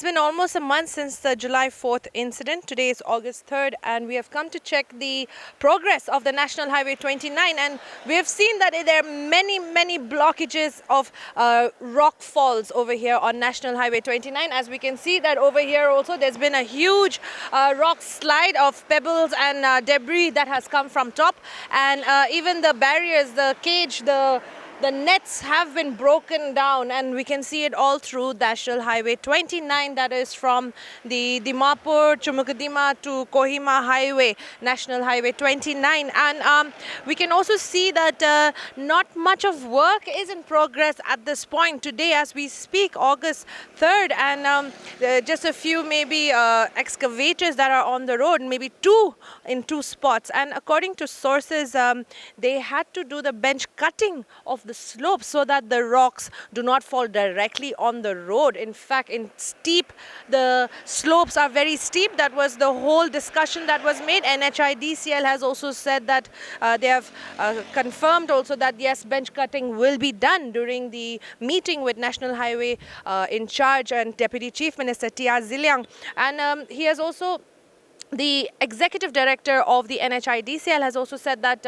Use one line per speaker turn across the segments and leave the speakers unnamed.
been almost a month since the July 4th incident. Today is August 3rd and we have come to check the progress of the National Highway 29, and we have seen that there are many blockages of rock falls over here on National Highway 29. As we can see that over here also there's been a huge rock slide of pebbles and debris that has come from top, and even the barriers, the cage, the nets have been broken down, and we can see it all through National Highway 29, that is from the Dimapur, Chumukadima to Kohima Highway, National Highway 29. And we can also see that not much of work is in progress at this point today as we speak, August 3rd, and just a few maybe excavators that are on the road, maybe two in two spots. And according to sources, they had to do the bench cutting of the slope so that the rocks do not fall directly on the road. In fact, the slopes are very steep. That was the whole discussion that was made. NHIDCL has also said that they have confirmed also that yes, bench cutting will be done during the meeting with National Highway in charge and Deputy Chief Minister T.R. Ziliang. And he has also, the executive director of the NHIDCL has also said that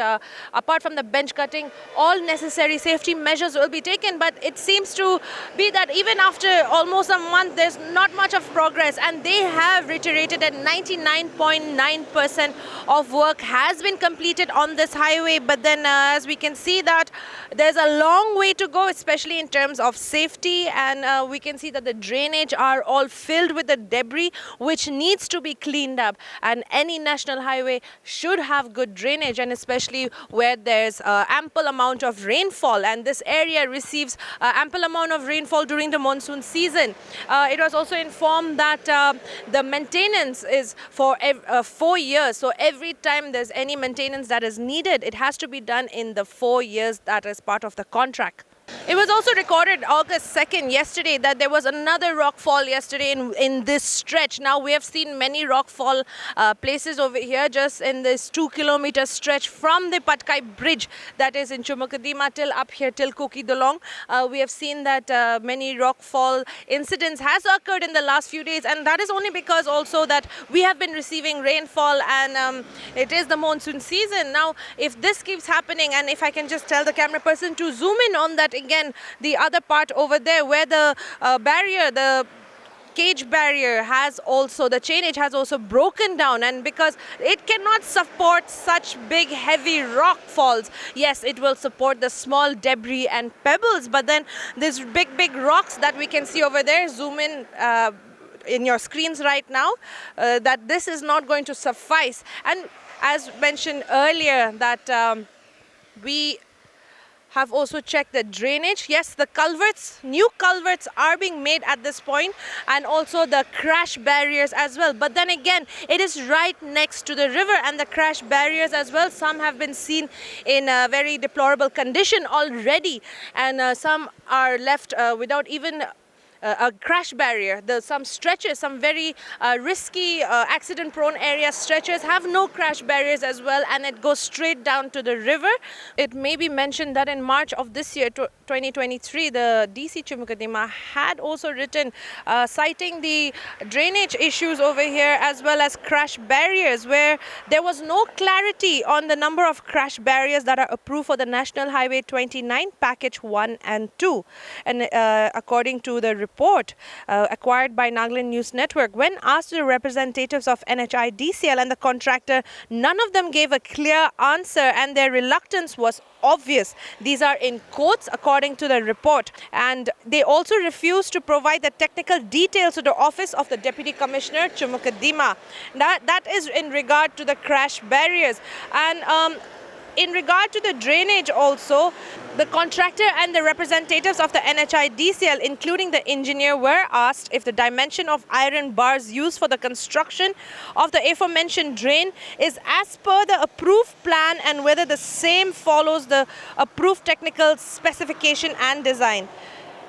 apart from the bench cutting, all necessary safety measures will be taken. But it seems to be that even after almost a month, there's not much of progress. And they have reiterated that 99.9% of work has been completed on this highway. But then as we can see that there's a long way to go, especially in terms of safety. And we can see that the drainage are all filled with the debris, which needs to be cleaned up. And any national highway should have good drainage, and especially where there's ample amount of rainfall, and this area receives ample amount of rainfall during the monsoon season. It was also informed that the maintenance is for 4 years, so every time there's any maintenance that is needed, it has to be done in the 4 years that is part of the contract. It was also recorded August 2nd, yesterday, that there was another rockfall yesterday in this stretch. Now, we have seen many rockfall places over here, just in this 2-kilometer stretch from the Patkai Bridge that is in Chumukadima till up here till Kukidolong. We have seen that many rockfall incidents has occurred in the last few days, and that is only because also that we have been receiving rainfall, and it is the monsoon season. Now, if this keeps happening, and if I can just tell the camera person to zoom in on that again, the other part over there where the barrier, the cage barrier has also, the chainage has also broken down, and because it cannot support such big heavy rock falls. Yes, it will support the small debris and pebbles, but then these big rocks that we can see over there, zoom in your screens right now, that this is not going to suffice. And as mentioned earlier that we have also checked the drainage. Yes, the culverts, new culverts are being made at this point, and also the crash barriers as well. But then again, it is right next to the river, and the crash barriers as well, some have been seen in a very deplorable condition already, and some are left without even a crash barrier. Some stretches, some very risky accident-prone area stretches have no crash barriers as well, and it goes straight down to the river. It may be mentioned that in March of this year, 2023, the DC Chumukadima had also written citing the drainage issues over here as well as crash barriers, where there was no clarity on the number of crash barriers that are approved for the National Highway 29 Package 1 and 2. And according to the report acquired by Nagaland News Network, when asked the representatives of NHIDCL and the contractor, none of them gave a clear answer, and their reluctance was obvious. These are in quotes according to the report, and they also refused to provide the technical details to the office of the Deputy Commissioner Chumukadima. That is in regard to the crash barriers. And in regard to the drainage also, the contractor and the representatives of the NHIDCL, including the engineer, were asked if the dimension of iron bars used for the construction of the aforementioned drain is as per the approved plan and whether the same follows the approved technical specification and design.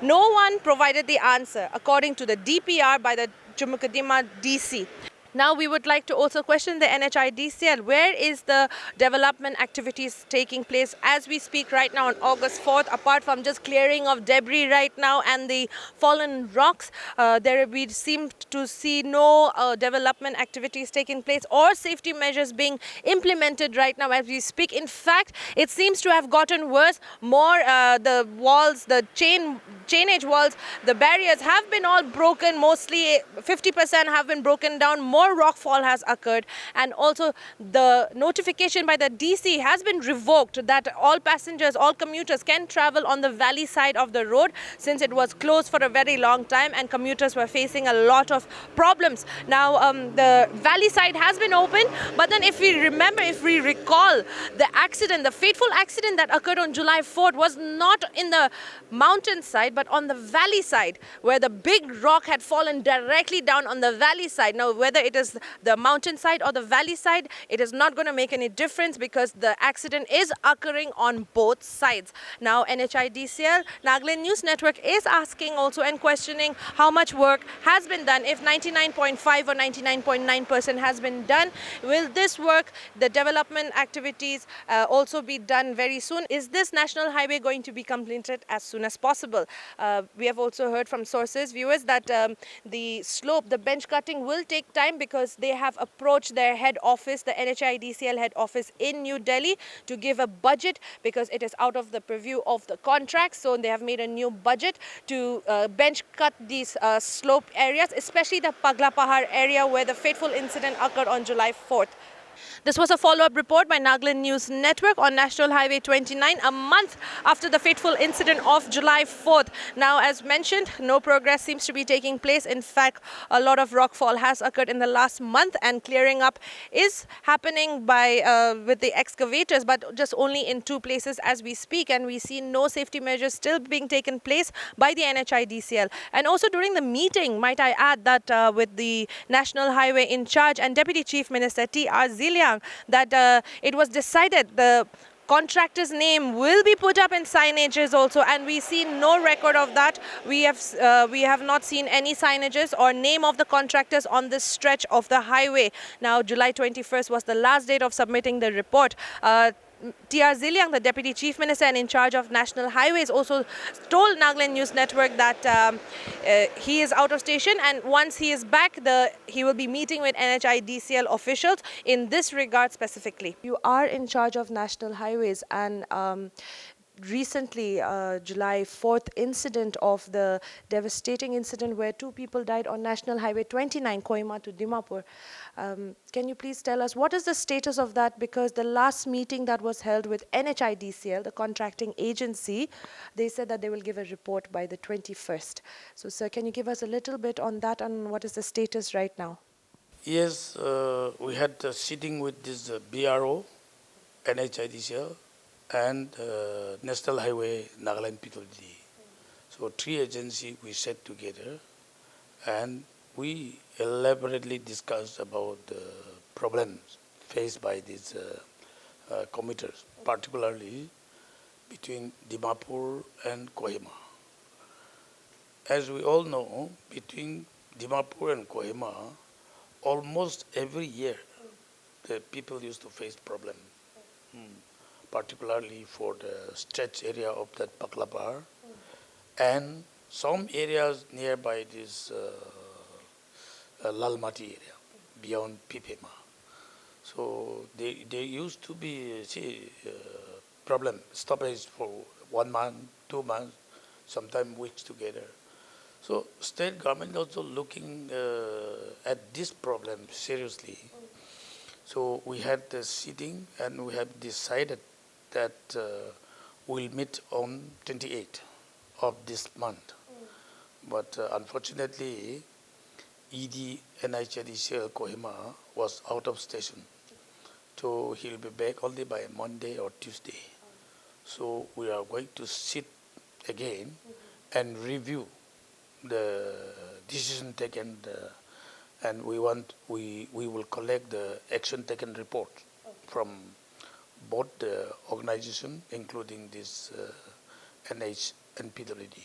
No one provided the answer according to the DPR by the Chumukadima DC. Now we would like to also question the NHIDCL. Where is the development activities taking place as we speak right now on August 4th? Apart from just clearing of debris right now and the fallen rocks, there we seem to see no development activities taking place or safety measures being implemented right now as we speak. In fact, it seems to have gotten worse. More the walls, the chainage walls, the barriers have been all broken. Mostly 50% have been broken down. More rockfall has occurred, and also the notification by the DC has been revoked that all passengers, all commuters can travel on the valley side of the road, since it was closed for a very long time and commuters were facing a lot of problems. Now the valley side has been opened, but then if we recall, the accident, the fateful accident that occurred on July 4th was not in the mountain side but on the valley side, where the big rock had fallen directly down on the valley side. Now whether it is the mountain side or the valley side, it is not going to make any difference because the accident is occurring on both sides. Now NHIDCL, Nagaland News Network, is asking also and questioning how much work has been done. If 99.5 or 99.9% has been done, will this work, the development activities also be done very soon? Is this national highway going to be completed as soon as possible? We have also heard from sources, viewers, that the slope, the bench cutting will take time because they have approached their head office, the NHIDCL head office in New Delhi, to give a budget because it is out of the purview of the contract. So they have made a new budget to bench cut these slope areas, especially the Pagla Pahar area where the fateful incident occurred on July 4th. This was a follow-up report by Nagaland News Network on National Highway 29, a month after the fateful incident of July 4th. Now, as mentioned, no progress seems to be taking place. In fact, a lot of rockfall has occurred in the last month, and clearing up is happening by with the excavators, but just only in 2 places as we speak. And we see no safety measures still being taken place by the NHIDCL. And also during the meeting, might I add that with the National Highway in charge and Deputy Chief Minister T.R. Ziliang, that it was decided the contractor's name will be put up in signages also, and we see no record of that. We have not seen any signages or name of the contractors on this stretch of the highway. Now July 21st was the last date of submitting the report. T.R. Ziliang, the Deputy Chief Minister and in charge of National Highways, also told Nagaland News Network that he is out of station, and once he is back, he will be meeting with NHIDCL officials in this regard specifically. You are in charge of National Highways, and recently, July 4th incident of the devastating incident where 2 people died on National Highway 29, Kohima to Dimapur. Can you please tell us what is the status of that? Because the last meeting that was held with NHIDCL, the contracting agency, they said that they will give a report by the 21st. So, sir, can you give us a little bit on that and what is the status right now?
Yes, we had a sitting with this BRO, NHIDCL, and National Highway Nagaland PWD. So 3 agencies we sat together and we elaborately discussed about the problems faced by these commuters, particularly between Dimapur and Kohima. As we all know, between Dimapur and Kohima, almost every year the people used to face problems. Particularly for the stretch area of that Paklapar and some areas nearby this Lalmati area, beyond Pipema. So they used to be problem, stoppage for 1 month, 2 months, sometimes weeks together. So state government also looking at this problem seriously. So we had the sitting and we have decided that we'll meet on 28th of this month. But unfortunately, ED NHIDCL Kohima was out of station. So he'll be back only by Monday or Tuesday. So we are going to sit again and review the decision taken, and we will collect the action taken report from both the organization, including this NH and PWD.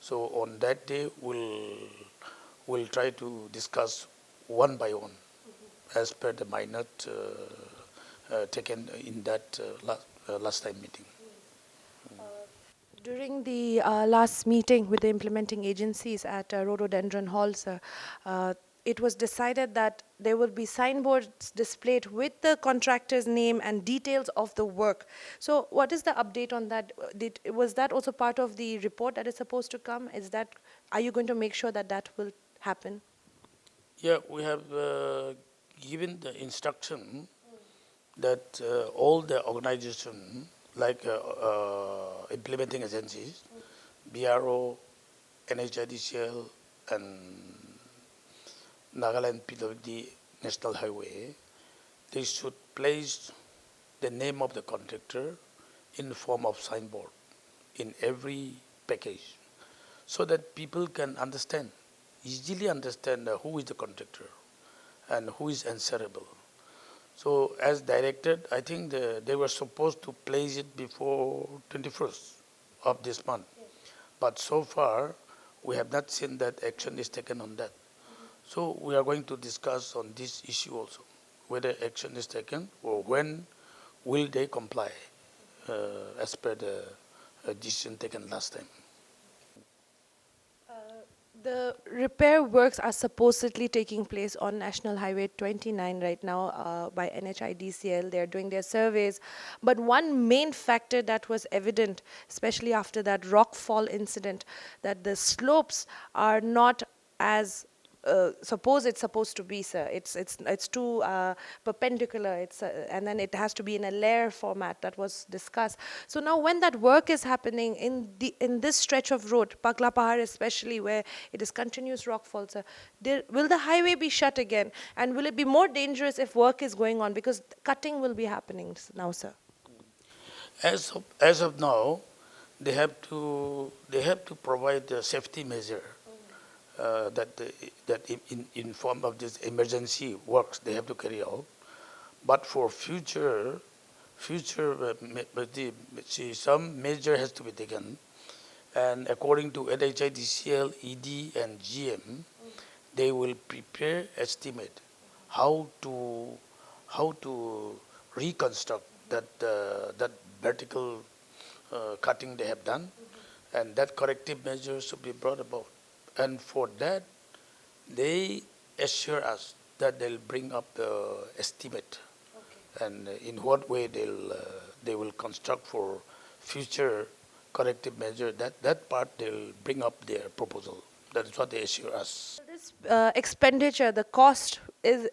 So on that day, we'll try to discuss one by one, as per the minute taken in that last time meeting.
During the last meeting with the implementing agencies at Rhododendron Hall, sir, it was decided that there will be signboards displayed with the contractor's name and details of the work. So what is the update on that? Was that also part of the report that is supposed to come? Are you going to make sure that that will happen?
Yeah, we have given the instruction that all the organization, like implementing agencies, BRO, NHIDCL, and Nagaland PWD National Highway, they should place the name of the contractor in the form of signboard in every package, so that people can easily understand who is the contractor and who is answerable. So as directed, I think they were supposed to place it before 21st of this month. But so far, we have not seen that action is taken on that. So we are going to discuss on this issue also, whether action is taken or when will they comply as per the decision taken last time.
The repair works are supposedly taking place on National Highway 29 right now by NHIDCL. They're doing their surveys. But one main factor that was evident, especially after that rock fall incident, that the slopes are not as suppose it's supposed to be, sir. It's too perpendicular. And then it has to be in a layer format that was discussed. So now, when that work is happening in this stretch of road, Pakla Pahar especially, where it is continuous rockfall, sir, will the highway be shut again? And will it be more dangerous if work is going on, because cutting will be happening now, sir?
As of now, they have to provide a safety measure that in form of this emergency works they have to carry out. But for future, some measure has to be taken. And according to NHIDCL, ED, and GM, they will prepare estimate how to reconstruct that vertical cutting they have done, and that corrective measure should be brought about. And for that, they assure us that they'll bring up the estimate and in what way they will construct for future corrective measure. That part they'll bring up their proposal. That is what they assure us.
This expenditure, the cost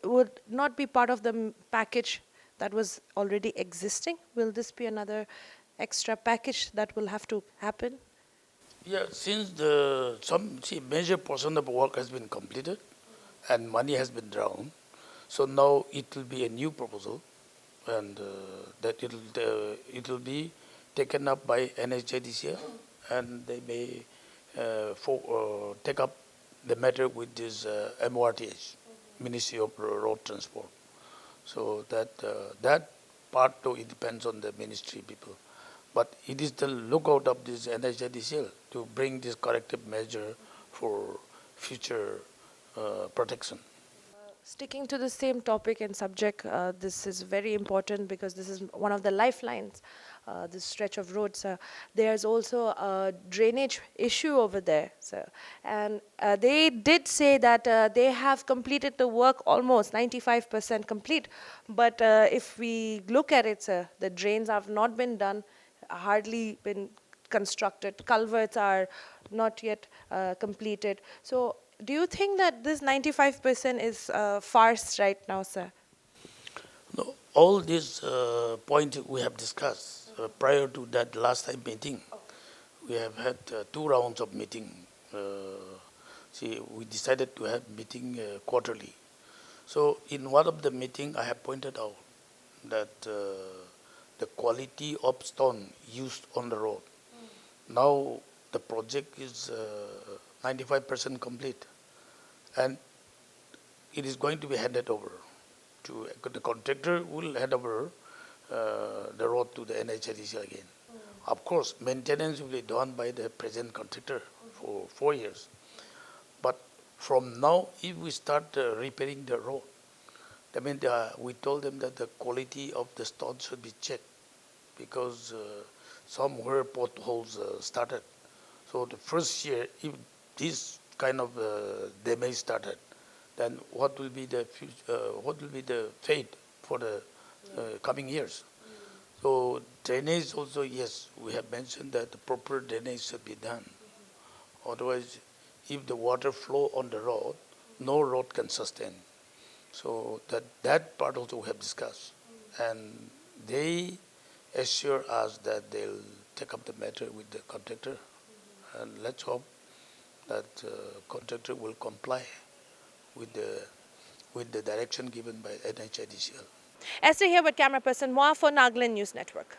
would not be part of the package that was already existing. Will this be another extra package that will have to happen?
Yeah, since some major portion of work has been completed and money has been drawn, so now it will be a new proposal, and that it will be taken up by NHIDCL, and they may take up the matter with this MORTH, Ministry of Road Transport. So that part, though, it depends on the ministry people. But it is the lookout of this NHIDCL to bring this corrective measure for future protection.
Sticking to the same topic and subject, this is very important because this is one of the lifelines, this stretch of roads. There's also a drainage issue over there, sir. And they did say that they have completed the work almost 95% complete. But if we look at it, sir, the drains have not been done, hardly been constructed. Culverts are not yet completed. So do you think that this 95% is farce right now, sir?
No, all these points we have discussed prior to that last time meeting. We have had 2 rounds of meeting. We decided to have meeting quarterly. So in one of the meeting, I have pointed out that the quality of stone used on the road. Now the project is 95% complete, and it is going to be handed over to the contractor. Will hand over the road to the NHIDC again. Of course, maintenance will be done by the present contractor for 4 years. But From now, if we start repairing the road, I mean, we told them that the quality of the stone should be checked because somewhere potholes started. So the first year, if this kind of damage started, then what will be the what will be the fate for the coming years? So drainage also, yes, we have mentioned that the proper drainage should be done. Otherwise, if the water flow on the road, no road can sustain. So that part also we have discussed, and they assure us that they'll take up the matter with the contractor, and let's hope that contractor will comply with the direction given by NHIDCL.
Esther here with camera person Moa for Nagaland News Network.